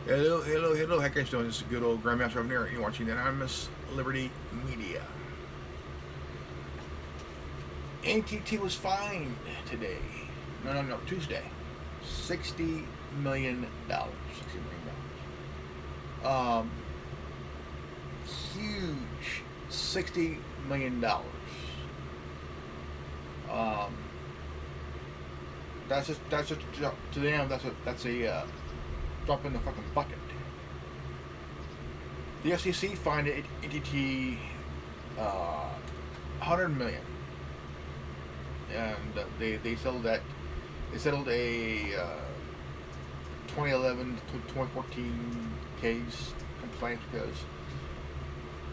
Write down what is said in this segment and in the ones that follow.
Hello, heck, guys, doing this is good old Grandmaster over here. You're watching the Anonymous Liberty Media. AT&T was fined today. No, Tuesday. $60 million. Huge. $60 million. Um, that's just to them. That's a drop in the fucking bucket. The FCC fined AT&T $100 million, and they settled that. They settled a 2011 to 2014 case complaint because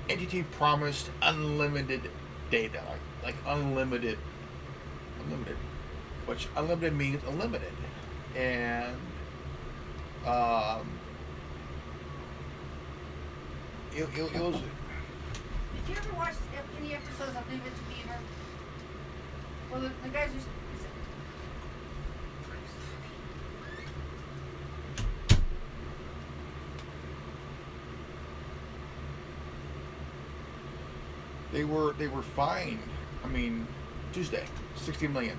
AT&T promised unlimited data, like unlimited, which unlimited means unlimited, and it was. Did you ever watch any episodes of Leave It to Beaver? Well, the guys who. They were fined. I mean, Tuesday, $60 million,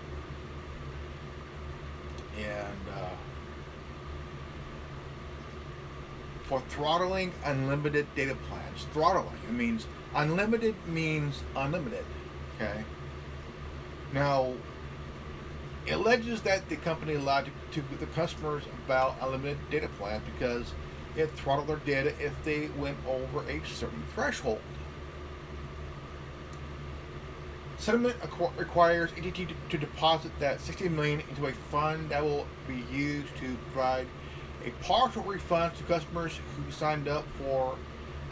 and for throttling unlimited data plans. Throttling, it means unlimited means unlimited. Okay. Now, it alleges that the company lied to the customers about unlimited data plans because it throttled their data if they went over a certain threshold. Settlement requires AT&T to deposit that $60 million into a fund that will be used to provide a partial refund to customers who signed up for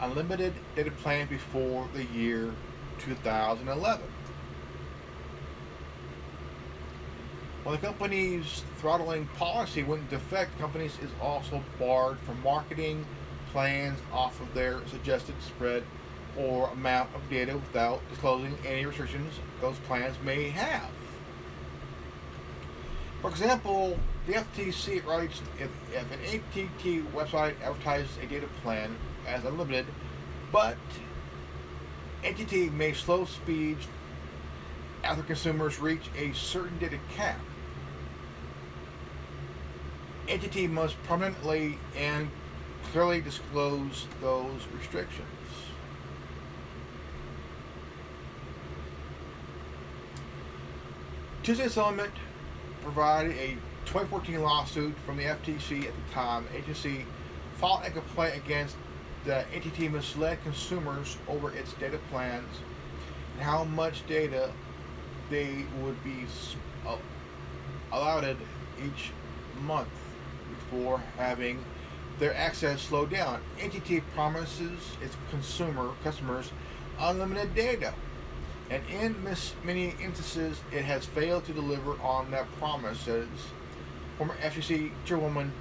unlimited data plans before the year 2011. While the company's throttling policy went into effect, companies is also barred from marketing plans off of their suggested spread or amount of data without disclosing any restrictions those plans may have. For example, the FTC writes if an AT&T website advertises a data plan as unlimited, but AT&T may slow speeds after consumers reach a certain data cap, AT&T must prominently and clearly disclose those restrictions. Tuesday's settlement provided a 2014 lawsuit from the FTC at the time. The agency filed a complaint against the AT&T misled consumers over its data plans and how much data they would be allotted each month before having their access slowed down. AT&T promises its customers unlimited data, and in many instances it has failed to deliver on that promise, says former FCC chairwoman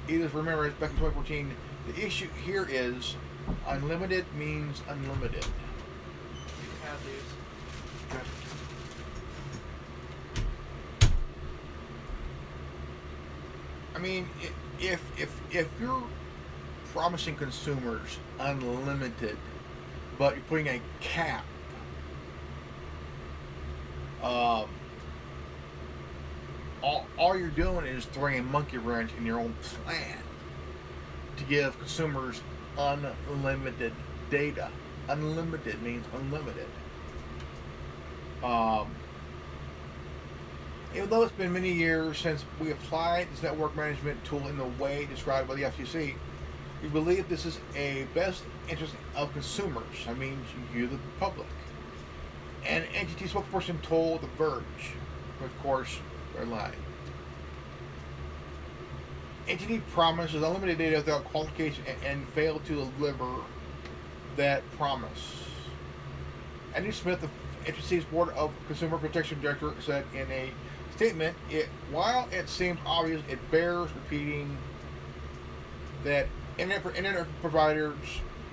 Edith Ramirez back in 2014. The issue here is unlimited means unlimited. You can have these. Okay. I mean, if you're promising consumers unlimited, but you're putting a cap, all you're doing is throwing a monkey wrench in your own plan to give consumers unlimited data. Unlimited means unlimited. Even though it's been many years since we applied this network management tool in the way described by the FCC, we believe this is a best interest of consumers. I mean, you, the public. An AT&T spokesperson told The Verge, of course, they're lying. AT&T promises unlimited data without qualification and failed to deliver that promise. Andy Smith, the FCC's Board of Consumer Protection Director, said in a statement, while it seems obvious, it bears repeating that internet providers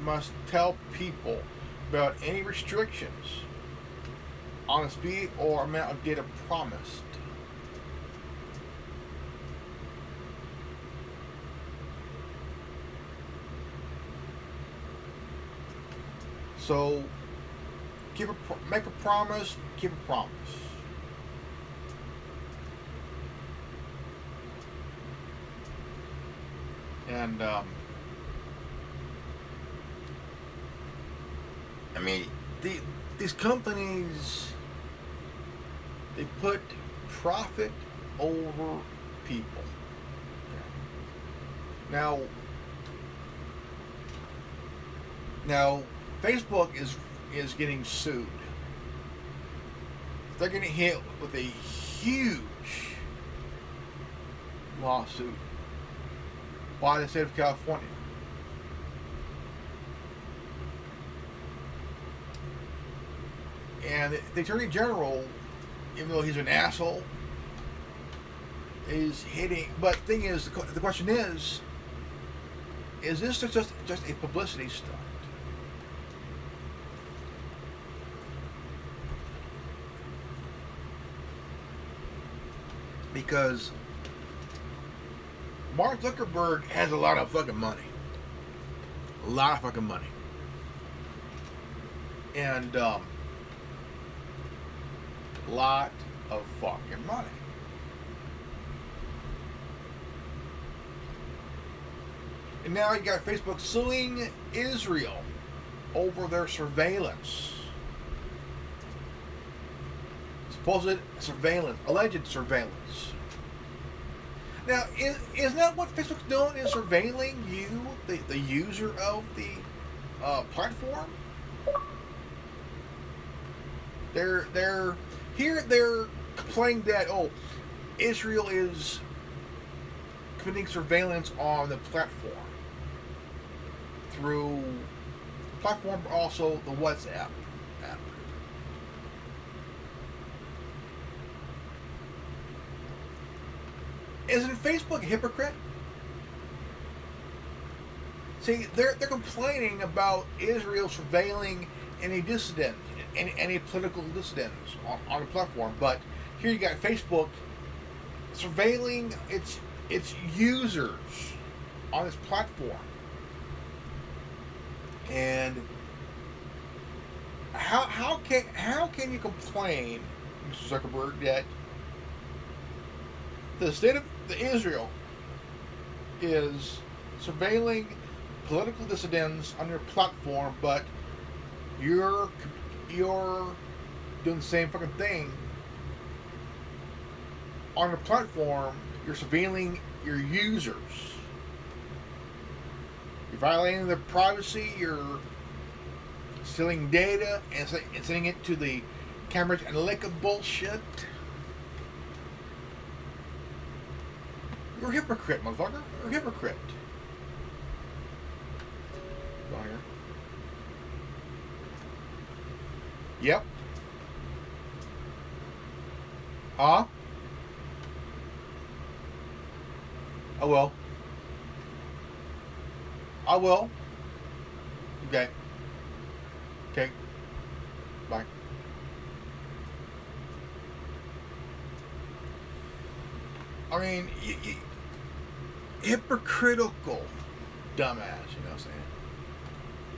must tell people about any restrictions on the speed or amount of data promised. So make a promise, keep a promise. And I mean, these companies, they put profit over people. Now, Facebook is getting sued. They're getting hit with a huge lawsuit by the state of California. And the Attorney General, even though he's an asshole, is hitting. But the thing is, the question is this just a publicity stunt? Because Mark Zuckerberg has a lot of fucking money. A lot of fucking money. And, lot of fucking money. And now you got Facebook suing Israel over their surveillance. Supposed surveillance, alleged surveillance. Now, isn't that what Facebook's doing? Is surveilling you, the user of the platform? They're complaining that Israel is committing surveillance on the platform through the platform, but also the WhatsApp app. Isn't Facebook a hypocrite? See, they're complaining about Israel surveilling any dissident, any political dissidents on the platform, but here you got Facebook surveilling its users on this platform. And how can you complain, Mr. Zuckerberg, that the state of Israel is surveilling political dissidents on your platform, but you're doing the same fucking thing on the platform? You're surveilling your users. You're violating their privacy. You're stealing data and sending it to the Cambridge Analytica bullshit. You're a hypocrite, motherfucker. You're a hypocrite. Go on here. Yep. Huh? I will. I will. Okay. Okay. Bye. I mean, hypocritical dumbass, you know what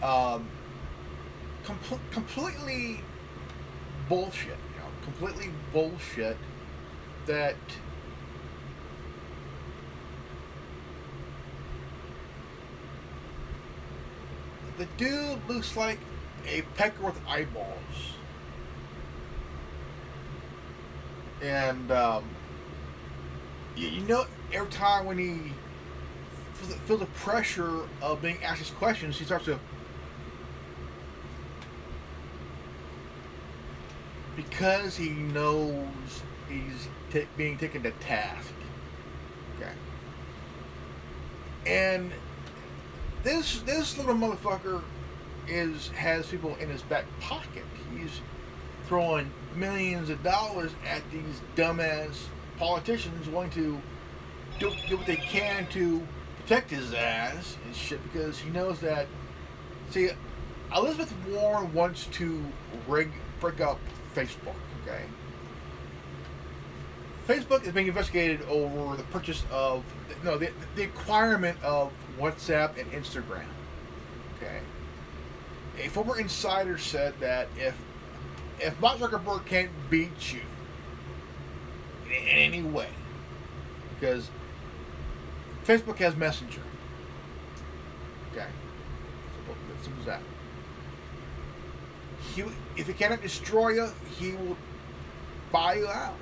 I'm saying? Completely bullshit, you know, completely bullshit that the dude looks like a pecker with eyeballs. And, you know, every time when he feels the pressure of being asked these questions, he starts to, because he knows he's being taken to task. Okay. And this little motherfucker has people in his back pocket. He's throwing millions of dollars at these dumbass politicians wanting to do what they can to protect his ass and shit, because he knows that, see, Elizabeth Warren wants to break up Facebook, okay? Facebook is being investigated over the purchase of, the acquirement of WhatsApp and Instagram, okay? A former insider said that if Mark Zuckerberg can't beat you in any way, because Facebook has Messenger, okay, simple as that. If he cannot destroy you, he will buy you out.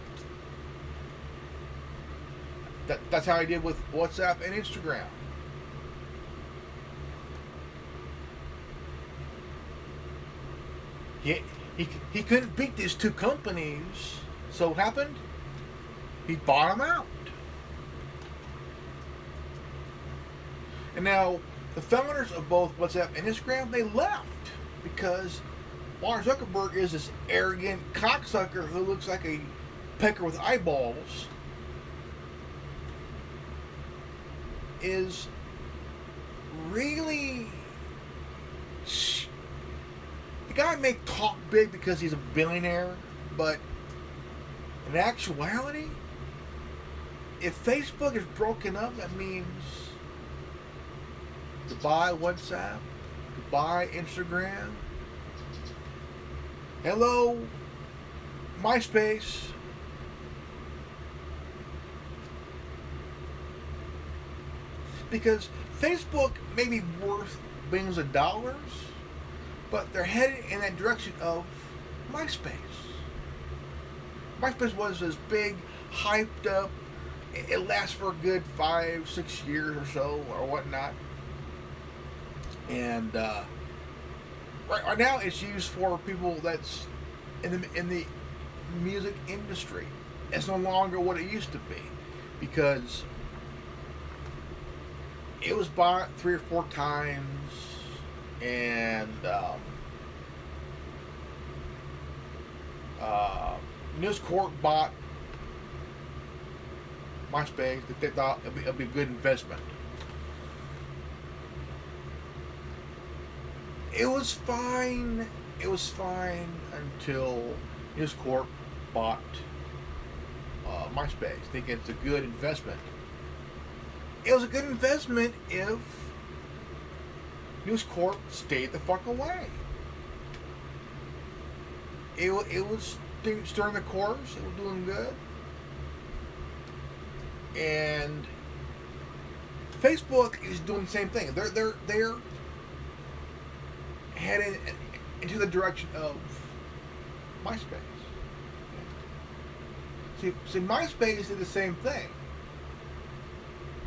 That's how he did with WhatsApp and Instagram. He couldn't beat these two companies. So what happened? He bought them out. And now the founders of both WhatsApp and Instagram, they left because Mark Zuckerberg is this arrogant cocksucker who looks like a pecker with eyeballs. Is really the guy may talk big because he's a billionaire, but in actuality, if Facebook is broken up, that means goodbye WhatsApp, goodbye Instagram, hello MySpace. Because Facebook may be worth billions of dollars, but they're headed in that direction of MySpace. MySpace was this big, hyped up, it lasts for a good 5-6 years or so, or whatnot. And right now it's used for people that's in the music industry. It's no longer what it used to be, because it was bought 3 or 4 times, and News Corp bought MySpace that they thought it'd be a good investment. It was fine. It was fine until News Corp bought MySpace, thinking it's a good investment. It was a good investment if News Corp stayed the fuck away. It was stirring the course. It was doing good. And Facebook is doing the same thing. They're heading into the direction of MySpace. See, MySpace did the same thing.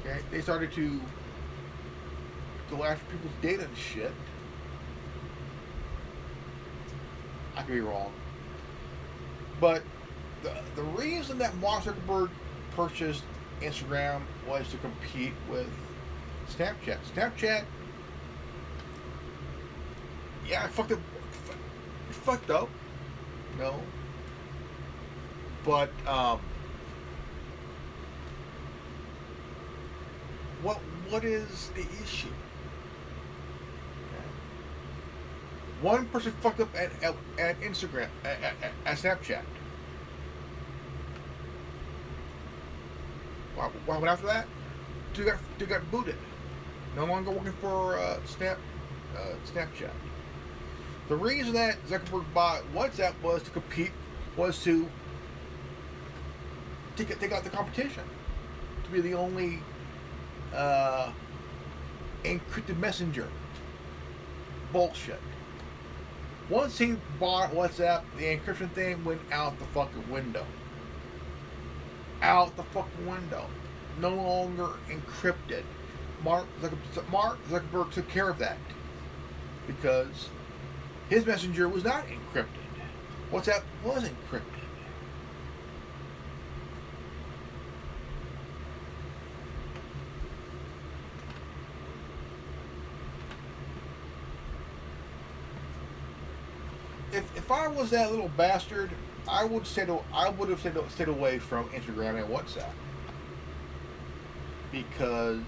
Okay, they started to go after people's data and shit. I could be wrong, but the reason that Mark Zuckerberg purchased Instagram was to compete with Snapchat. Snapchat, yeah, fucked up, no, but what is the issue? Okay. One person fucked up at Instagram, at Snapchat. What happened after that? Dude got booted. No longer working for Snapchat. The reason that Zuckerberg bought WhatsApp was to compete, was to take out the competition, to be the only encrypted messenger. Bullshit. Once he bought WhatsApp, the encryption thing went out the fucking window. Out the fucking window. No longer encrypted. Mark Zuckerberg took care of that, because his messenger was not encrypted. WhatsApp was encrypted. If I was that little bastard, I would have stayed away from Instagram and WhatsApp, because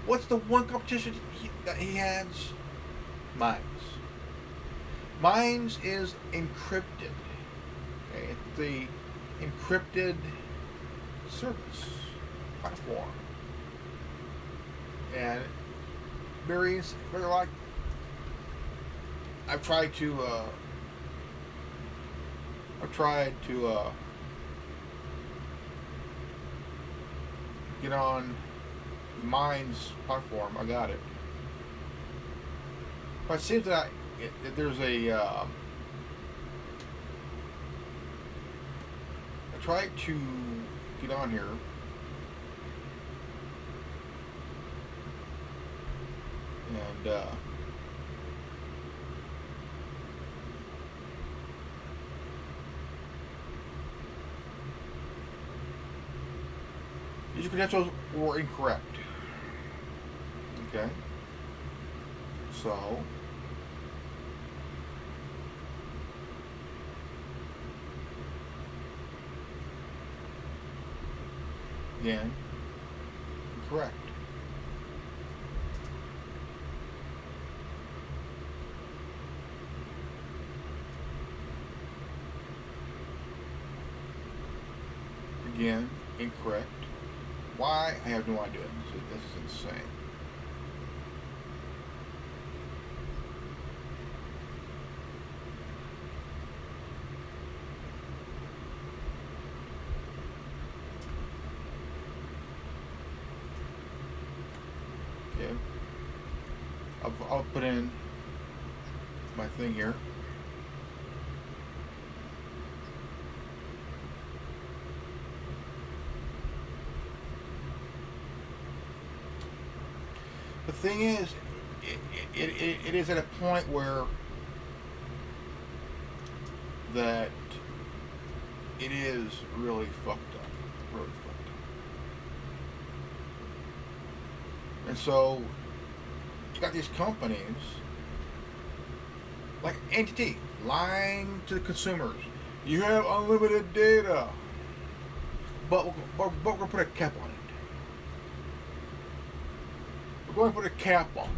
what's the one competition that he has? Minds is encrypted. Okay, it's the encrypted service platform, and berries, they're like. I've tried to. I've tried to get on Mine's platform. I got it, but it seems that there's a. I tried to get on here. And user credentials were incorrect. Okay. So again, correct. Again, incorrect. Why? I have no idea. This is insane. Okay. I'll put in my thing here. The thing is, it is at a point where that it is really fucked up, really fucked up. And so you got these companies like AT&T lying to the consumers. You have unlimited data, but we're going to put a cap on it. We're going to put a cap on it.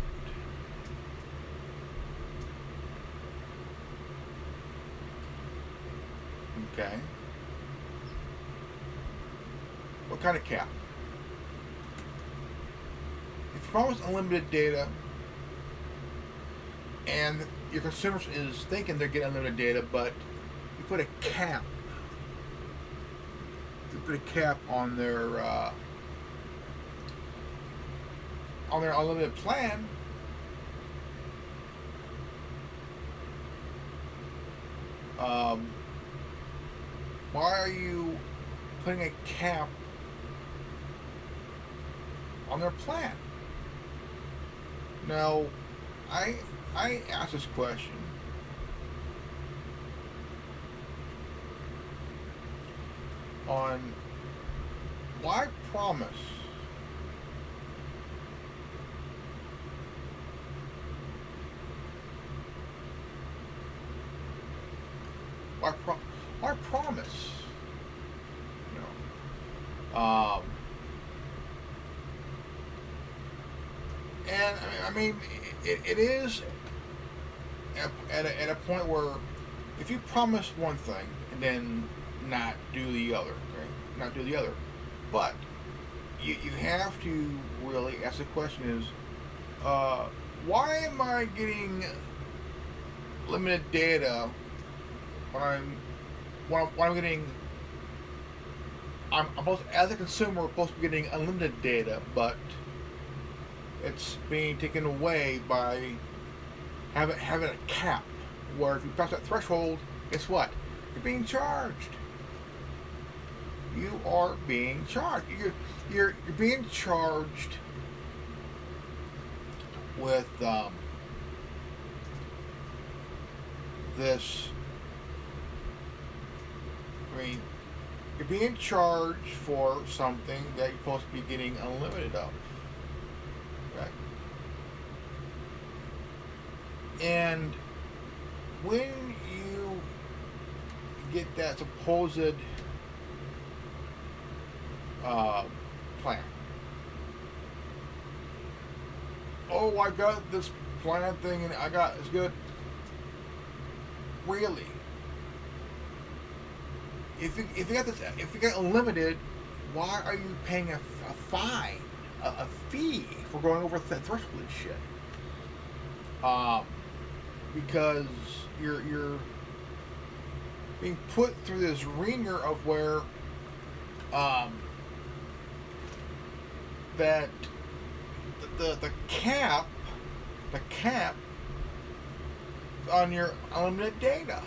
Okay. What kind of cap? If you promise unlimited data and your consumers is thinking they're getting unlimited data, but you put a cap. You put a cap on their unlimited plan. Why are you putting a cap on their plan? Now, I asked this question on why promise why promise? You know, and I mean, it is at a point where if you promise one thing and then not do the other, okay, not do the other, but you have to really ask the question is, why am I getting limited data when I'm getting, I'm supposed, as a consumer, supposed to be getting unlimited data, but it's being taken away by having a cap where if you pass that threshold, guess what? You're being charged. You are being charged. You're being charged with this. I mean, you're being charged for something that you're supposed to be getting unlimited of. Right? And when you get that supposed plan, oh, I got this plan thing and I got it's good. Really? If you got this, if you got unlimited, why are you paying a fine, a fee for going over that threshold and shit? um, because you're being put through this ringer of where that the cap on your unlimited data.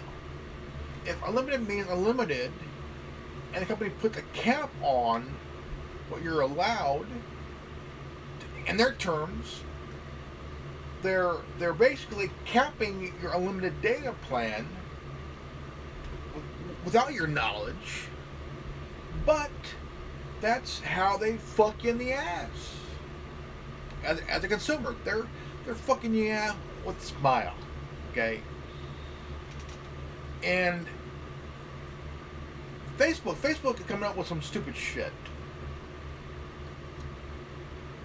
If unlimited means unlimited, and the company put the cap on what you're allowed, in their terms, they're basically capping your unlimited data plan without your knowledge. But that's how they fuck you in the ass. As a consumer, they're fucking you out with a smile, okay? And Facebook is coming up with some stupid shit,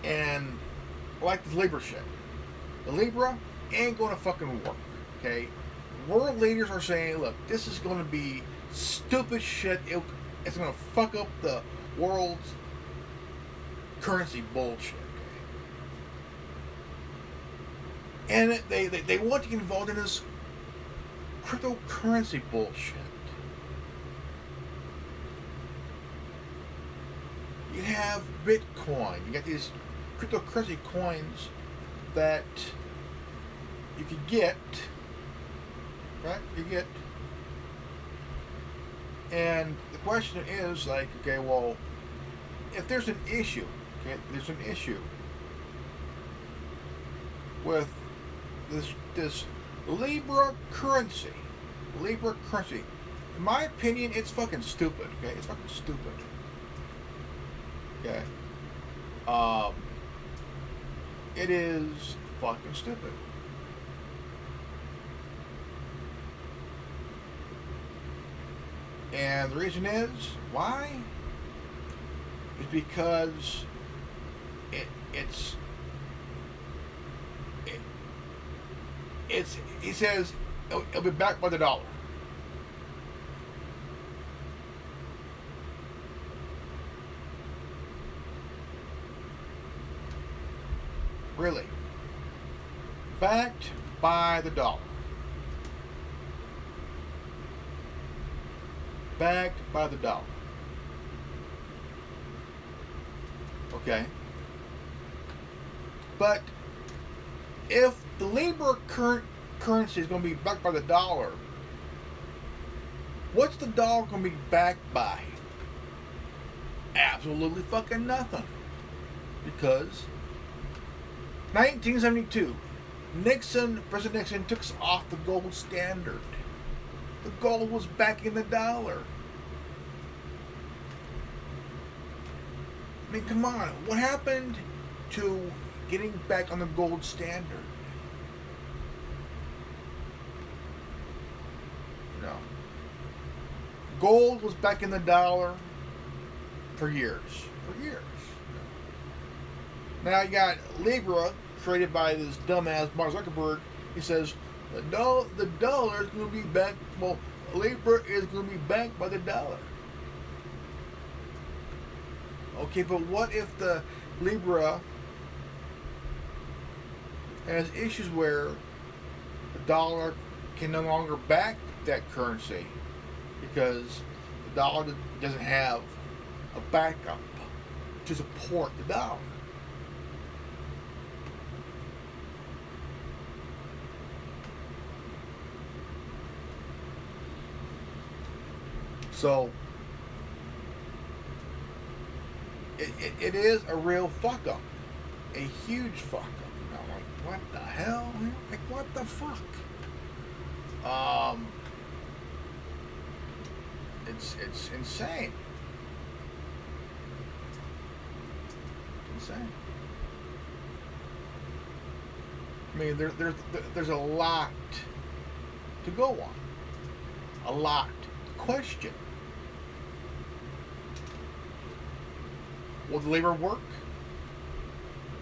and like the Libra shit. The Libra ain't gonna fucking work, okay? World leaders are saying, look, this is gonna be stupid shit. It's gonna fuck up the world's currency bullshit. And they want to get involved in this cryptocurrency bullshit. You have Bitcoin. You got these cryptocurrency coins that you could get, right? You get. And the question is, like, okay, well, if there's an issue, okay, there's an issue with this Libra currency. In my opinion, it's fucking stupid. Okay, it's fucking stupid. Okay. It is fucking stupid. And the reason is why? Is because he says it'll be backed by the dollar. Really? Backed by the dollar. Backed by the dollar. Okay. But if the Libra currency is going to be backed by the dollar, what's the dollar going to be backed by? Absolutely fucking nothing. Because 1972, President Nixon took us off the gold standard. The gold was backing the dollar. I mean, come on. What happened to getting back on the gold standard? No. Gold was backing the dollar for years. Now you got Libra, created by this dumbass Mark Zuckerberg. He says the dollar is going to be backed. Well, Libra is going to be backed by the dollar. Okay, but what if the Libra has issues where the dollar can no longer back that currency because the dollar doesn't have a backup to support the dollar? So it is a real fuck up, a huge fuck up. You know, like what the hell? Like what the fuck? It's insane. Insane. I mean, there's a lot to go on, a lot to question. Will the labor work?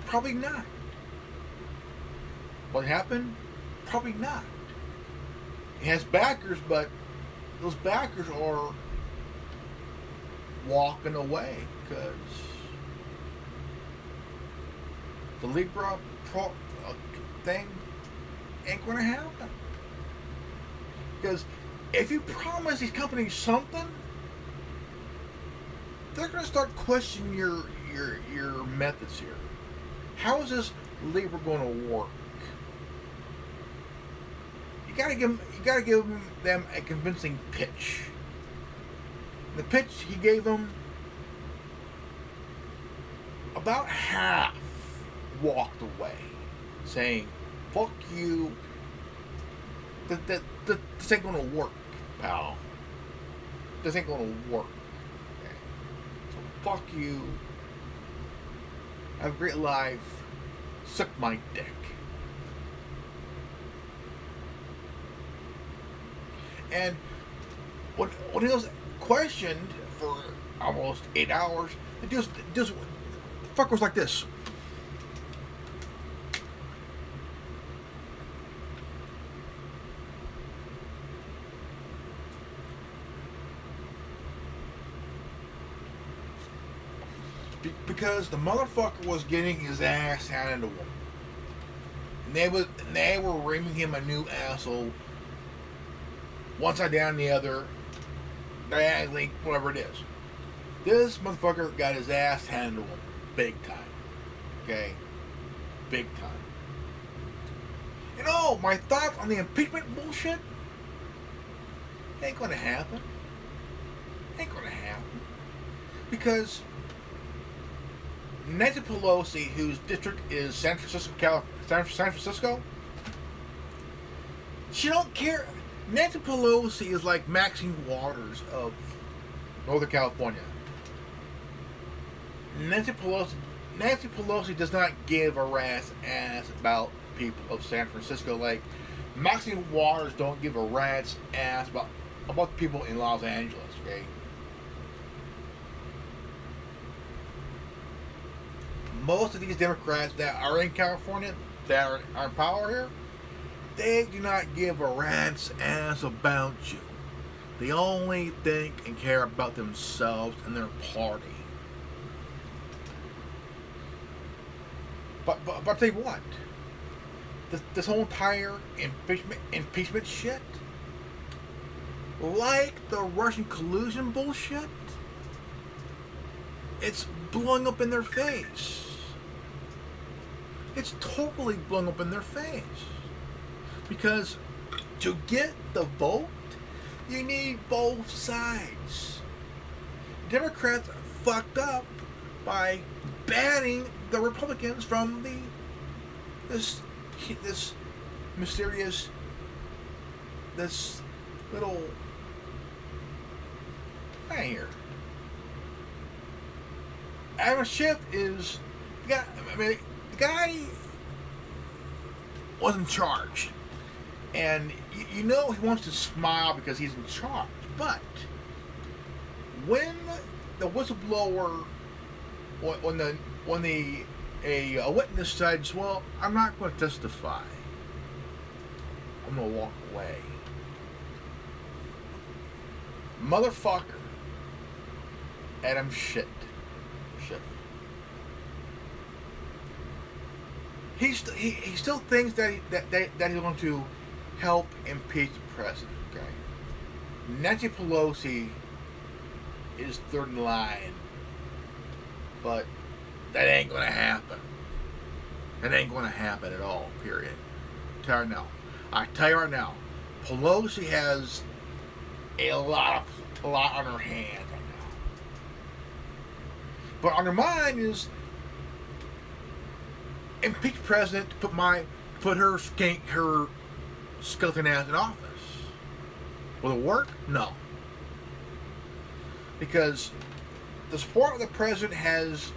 Probably not. What happened? Probably not. It has backers, but those backers are walking away because the Libra thing ain't going to happen. Because if you promise these companies something, they're going to start questioning your methods here. How is this labor going to work? You gotta give them a convincing pitch. The pitch he gave them, about half walked away, saying, "Fuck you. This ain't gonna work, pal. This ain't gonna work. Okay? So fuck you. Have a great life. Suck my dick." And when he was questioned for almost 8 hours, it just the fuck was like this. Because the motherfucker was getting his ass handed to him. And they were ringing him a new asshole. One side down, the other, diagonally, whatever it is. This motherfucker got his ass handed to him, big time. Okay, big time. You know, my thoughts on the impeachment bullshit ain't gonna happen. Ain't gonna happen because Nancy Pelosi, whose district is San Francisco, she don't care. Nancy Pelosi is like Maxine Waters of Northern California. Nancy Pelosi does not give a rat's ass about people of San Francisco like Maxine Waters don't give a rat's ass about people in Los Angeles, okay? Most of these Democrats that are in California, that are in power here, they do not give a rat's ass about you. They only think and care about themselves and their party. But I'll tell you what, this whole entire impeachment shit, like the Russian collusion bullshit, it's blowing up in their face. It's totally blowing up in their face. Because to get the vote, you need both sides. Democrats fucked up by banning the Republicans from this mysterious, this little thing here. Adam Schiff is the guy was in charge. And you know he wants to smile because he's in charge. But when the whistleblower, when a witness says, "Well, I'm not going to testify. I'm going to walk away," motherfucker, Adam Schiff. He still thinks that he's going to help impeach the president, okay? Nancy Pelosi is third in line, but that ain't gonna happen. That ain't gonna happen at all, period. I tell you right now, Pelosi has a lot on her hands right now. But on her mind is impeach the president to put her skeleton ass in office. Will it work? No. Because the support of the president has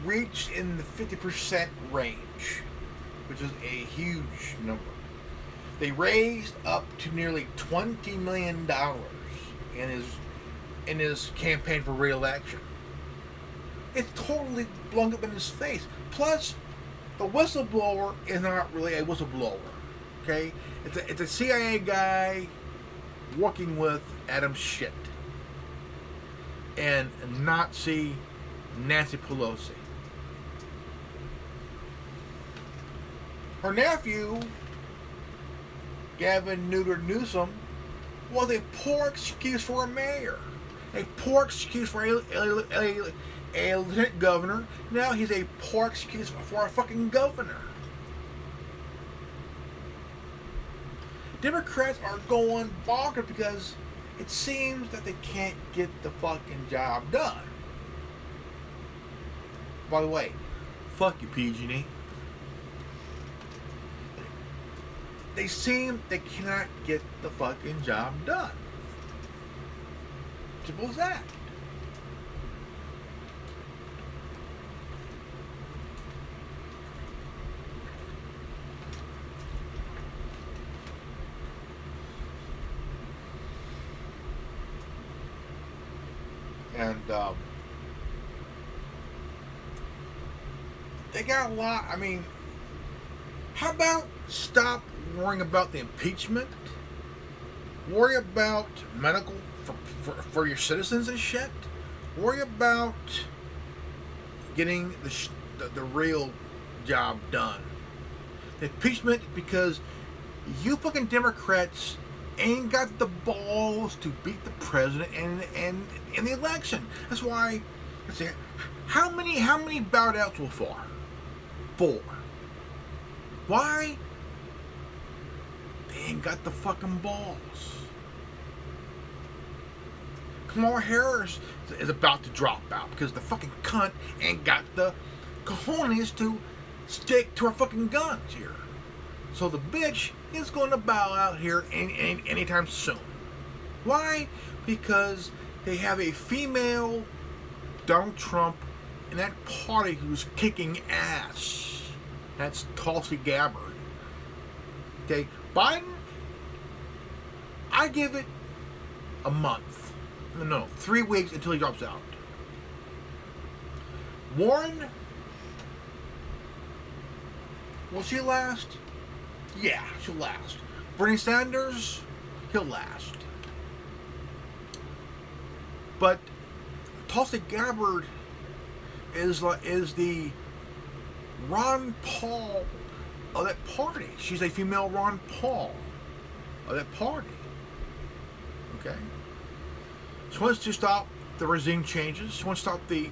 reached in the 50% range, which is a huge number. They raised up to nearly $20 million in his campaign for re-election. It's totally blown up in his face. Plus, the whistleblower is not really a whistleblower. Okay? It's a CIA guy working with Adam Schiff and Nazi Nancy Pelosi. Her nephew Gavin Newsom was a poor excuse for a mayor, a poor excuse for a lieutenant governor. Now he's a poor excuse for a fucking governor. Democrats are going bonkers because it seems that they can't get the fucking job done. By the way, fuck you, PG&E. They seem they cannot get the fucking job done. Simple as that. And they got a lot. I mean, how about stop worrying about the impeachment? Worry about medical for your citizens and shit. Worry about getting the real job done. The impeachment, because you fucking Democrats ain't got the balls to beat the president in the election. That's why. Let's see, how many ballot outs will fall? 4. Why? They ain't got the fucking balls. Kamala Harris is about to drop out because the fucking cunt ain't got the cojones to stick to her fucking guns here. So the bitch is going to bow out here anytime soon. Why? Because they have a female Donald Trump in that party who's kicking ass. That's Tulsi Gabbard. Okay, Biden, I give it a month. No, 3 weeks until he drops out. Warren, will she last? Yeah, she'll last. Bernie Sanders, he'll last. But Tulsi Gabbard is the Ron Paul of that party. She's a female Ron Paul of that party. Okay? She wants to stop the regime changes. She wants to stop the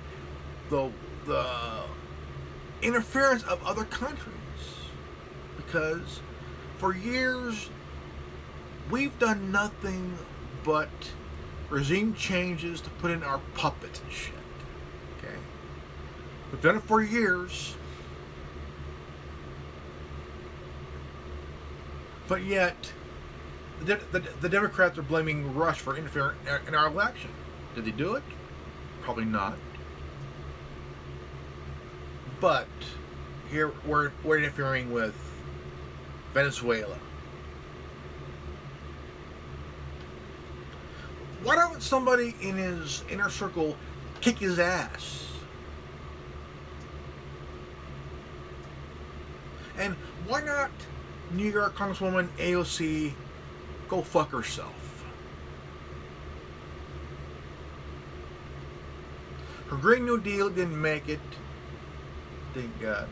interference of other countries. Because for years we've done nothing but regime changes to put in our puppets and shit. Okay? We've done it for years. But yet, the Democrats are blaming Russia for interfering in our election. Did they do it? Probably not. But here we're interfering with Venezuela. Why don't somebody in his inner circle kick his ass? And why not New York Congresswoman AOC go fuck herself? Her Green New Deal didn't make it. Thank God.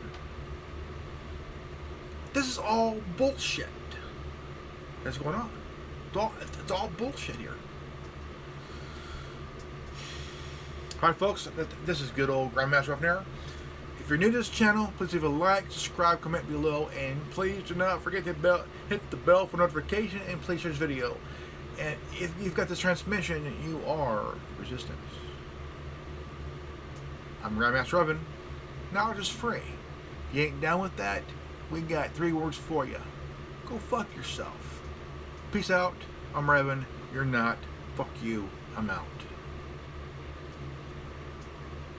This is all bullshit that's going on. It's all bullshit here. Alright folks, this is good old Grandmaster of Nera. If you're new to this channel, please leave a like, subscribe, comment below, and please do not forget to hit the bell for notification, and please share this video. And if you've got this transmission, you are resistance. I'm Grandmaster Oven. Knowledge is free. If you ain't down with that, we got 3 words for you. Go fuck yourself. Peace out. I'm Revan. You're not. Fuck you. I'm out.